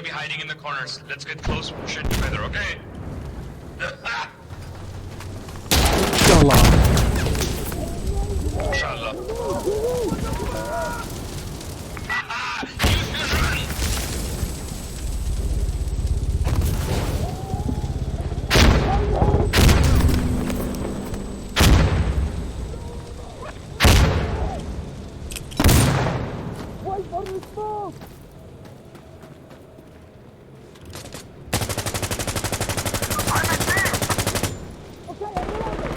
gonna be hiding in the corners. Let's get close, push it together, okay? Inshallah. Use fusion! Wait for the smoke!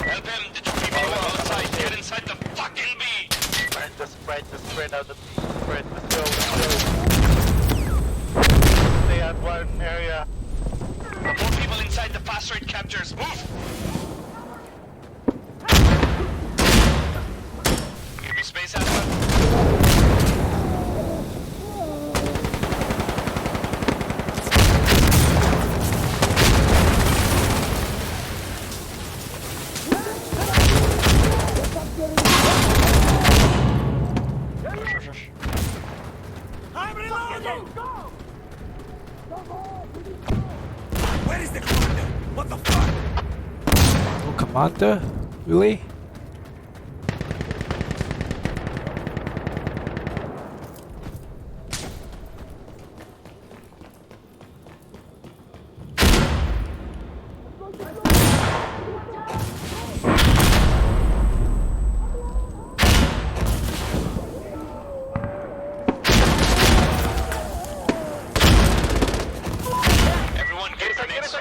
Help him, the two people who are outside, get inside the fucking bee! Spread out the spread, let's go. Stay at one area. The more people inside, the faster it captures. Move! Give me space, Alpha. I'm reloading! Where is the commander? What the fuck? No commander? Really? Everyone get grenades.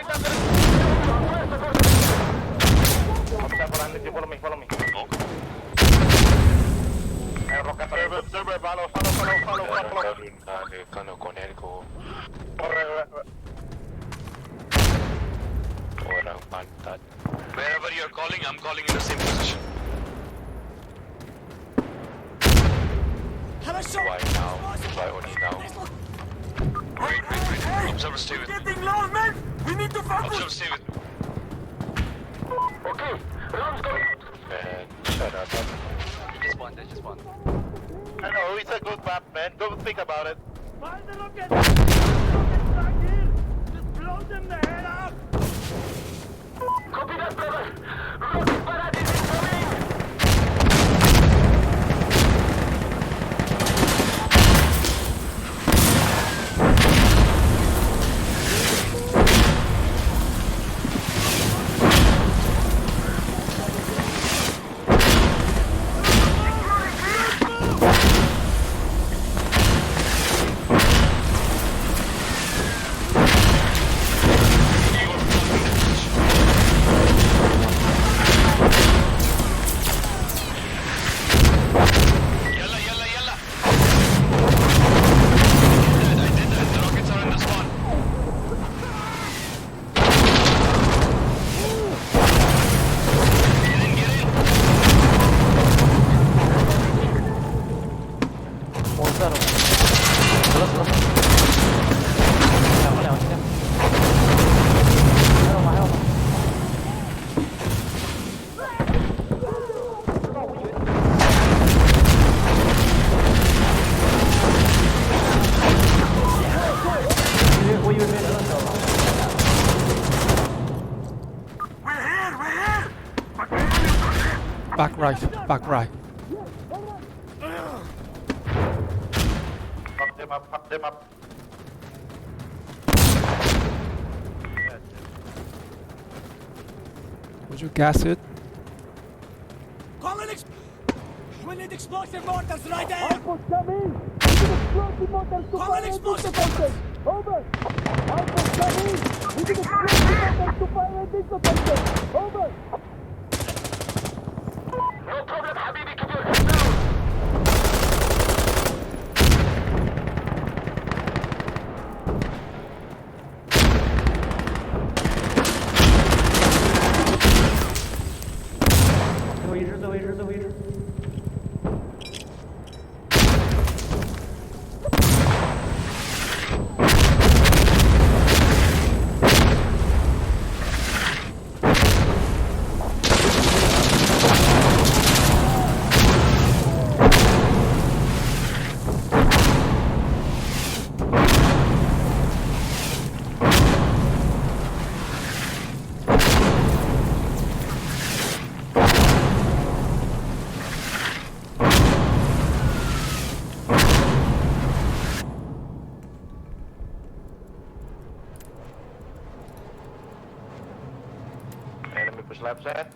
Follow me. Smoke. Observer, follow. Wherever you're calling, I'm calling in the same position. Have a shot! Why now? Why only now? Wait. Observer, stay with me. Getting lost, man! We need to Observer, focus! stay with me. Okay, round's going. Man, shut up. Just one. I know, it's a good map, man. Don't think about it. Find the rocket! Rockets back here! Just blow them the head off! Copy that, brother. Rocket parade is incoming. Yalla. I did that. The rockets are in the spawn. Get in. Back right. Pop them up. Would you gas it? Call an We need explosive mortars right there! Outpost come in! We need explosive mortars to Call fire an at explosive this location! Over! Outpost come in! We need explosive mortars to fire at this location! Over! No problem, Habibi. Keep your head down. Push left side.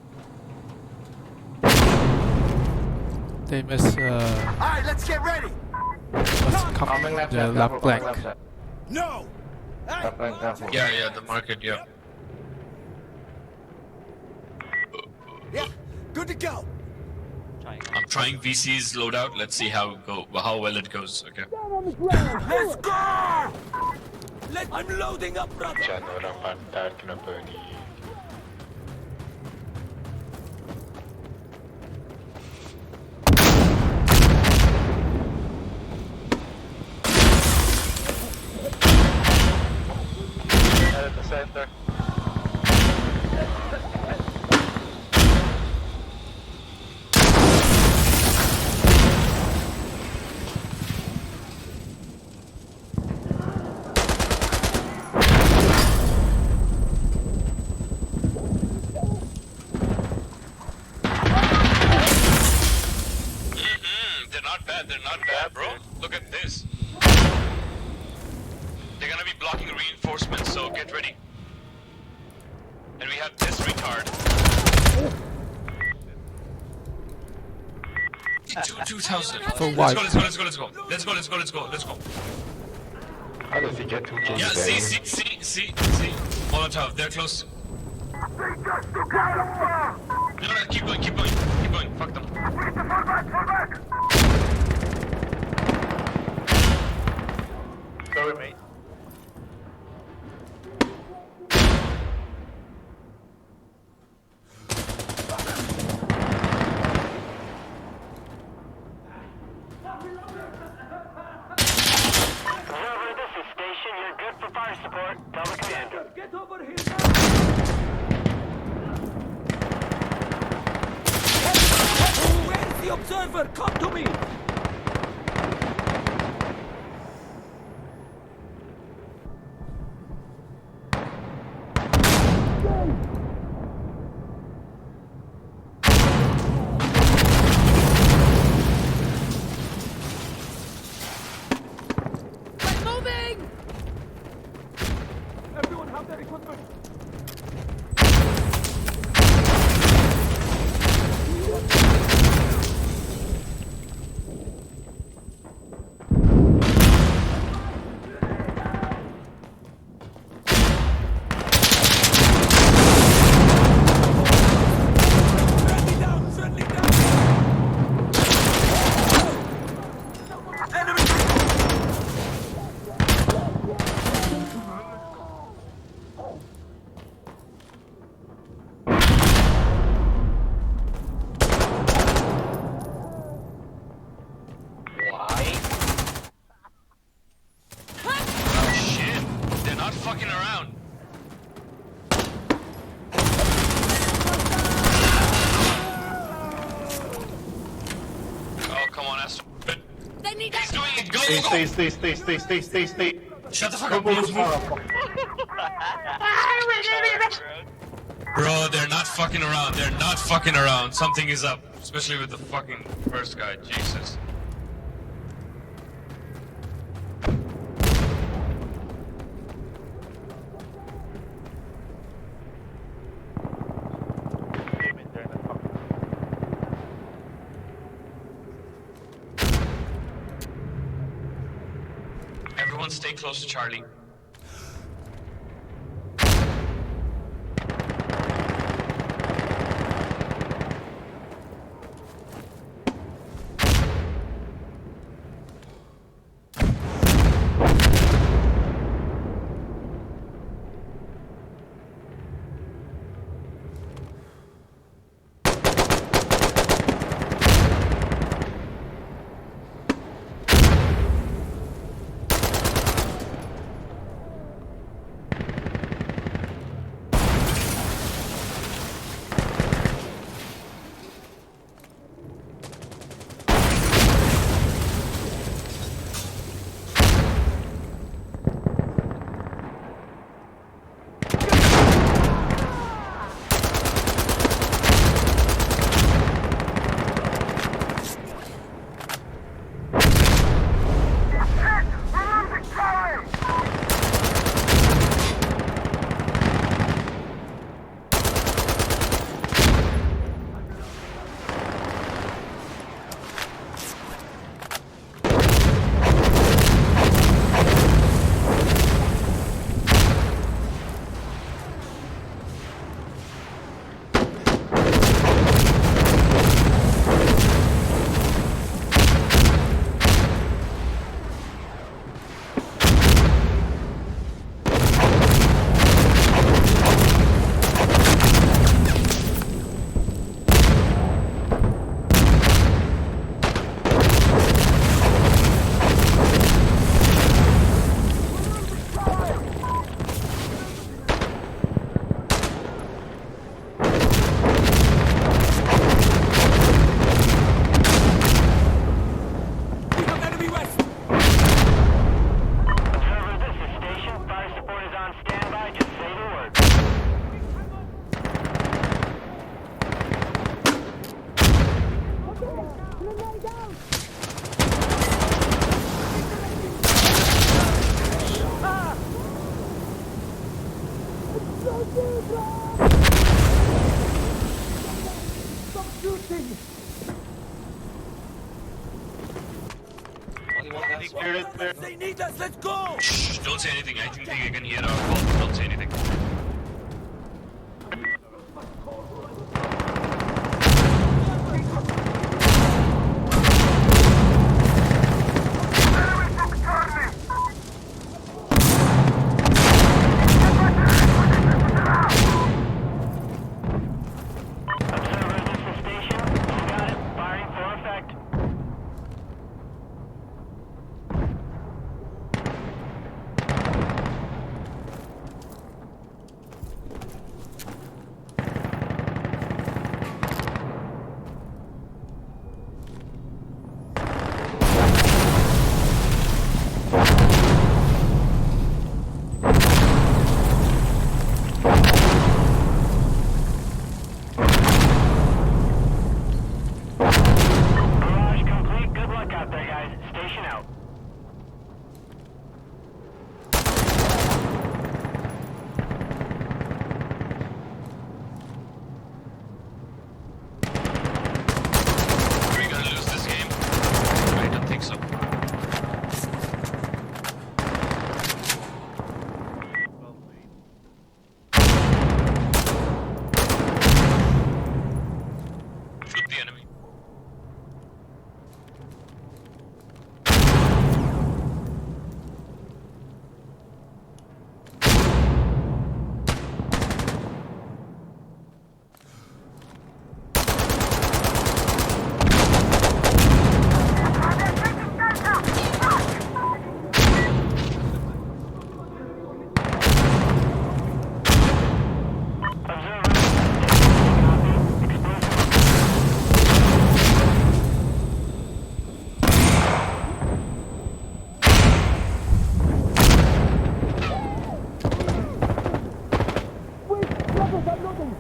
They miss Alright, let's get ready! Coming left the side. left Careful, flank. left side. No! Hey! Left flank, careful. Yeah, the market, yeah. Yeah, good to go! I'm trying VC's loadout. Let's see how well it goes. Okay. Down on the ground. Let's go! I'm loading up, brother! Dyan, walang pantat, kinapuni. At the center. They're not bad, bro. Look at this. They're gonna be blocking reinforcements, so get ready. And we have this retard. 2,000. For Let's what? go. How does he get 2 kills? Yeah, there? see. Molotov, they're close. No, keep going. Fuck them. Sorry, mate. Whoever this is, station, you're good for fire support. Tell the commander. Get over here! Where's the observer? Come to me! I'm moving! Everyone have their equipment! Friendly down! Enemy! Oh shit, they're not fucking around. Oh, come on, Aston. They need He's doing it. Go. Stay. Shut the fuck Go, up. go, Move. go. Bro, they're not fucking around. Something is up. Especially with the fucking first guy. Jesus. Everyone stay close to Charlie. Stop shooting! They need us. Let's go. Shh, don't say anything. I think they can hear our call. Don't say anything. Observers, this is station. You got it. Firing for effect. Barrage complete. Good luck out there, guys. Station out. Are we gonna lose this game? I don't think so. Shoot the enemy. Wait! Brothers, I'm loading!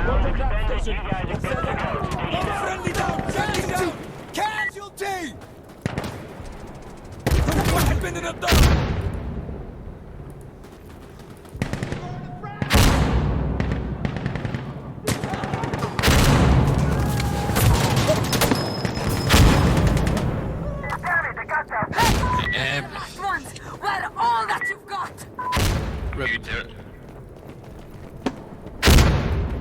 Round extended. You guys are good to go. Station out. Friendly down. Casualty. Casualty. واحد مننا اتضرب. Last ones! Well, all that you've got! Right there.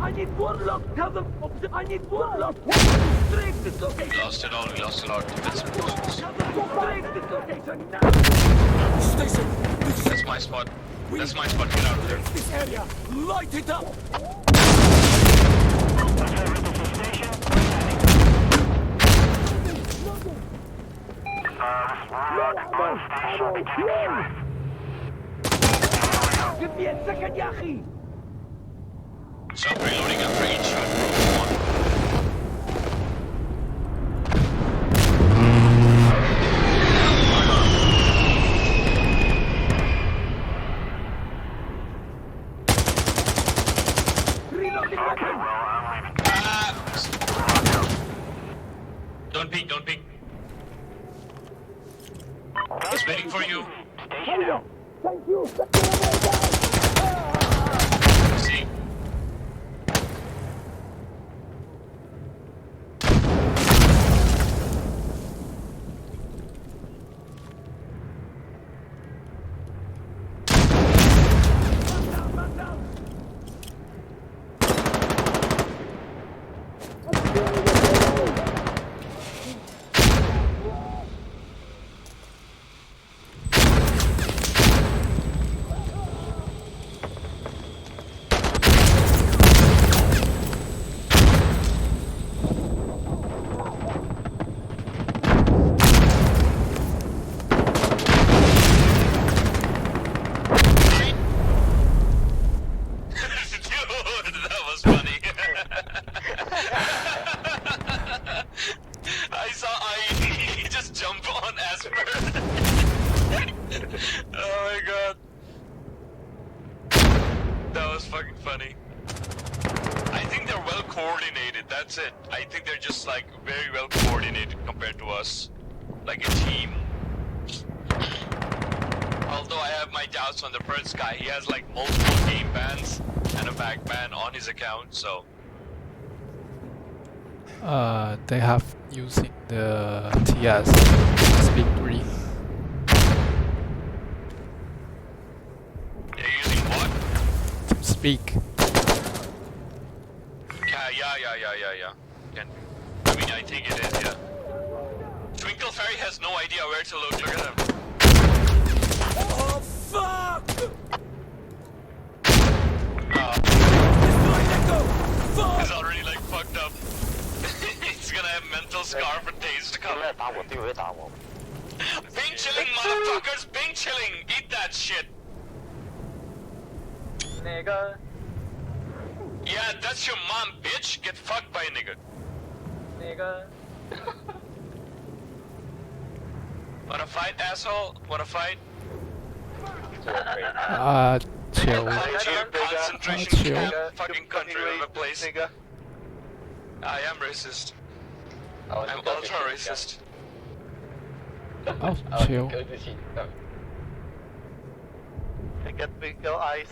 I need one lock! Tell them! I need one lock! Strike this location! We lost it all. We lost a lot of defensive positions. Strike this location now! Station. That's my spot. That's my spot. Get out of there. This area. Light it up. Observers, this is station. Give me a second, يا أخي! Stop reloading after each shot, bro. Come on. Reloading weapon! Don't peek. Don't peek. He's waiting for you. Station out. Thank you! Let's get away, guys! See. that's it. I think they're just like very well coordinated compared to us, like a team. Although I have my doubts on the first guy, he has like multiple game bans and a back ban on his account, so. They have using the TS Speak 3. They're using what? Speak. Yeah. I mean, I think it is, yeah. Twinkle Fairy has no idea where to look. Look at him. Oh, fuck! Uh, Destroy Echo! Fuck! he's already like fucked up. He's gonna have mental scar for days to come. 打我，队友会打我。 Ping chilling, motherfuckers! Ping chilling! Eat that shit! 那个， Yeah, that's your mom, bitch! Get fucked by a nigga. 那个。 Wanna fight, asshole? Wanna fight? Chill. Concentration chill. camp, fucking country of a place. Nigga. I am racist. I'm ultra racist. Oh, chill. I got big eyes.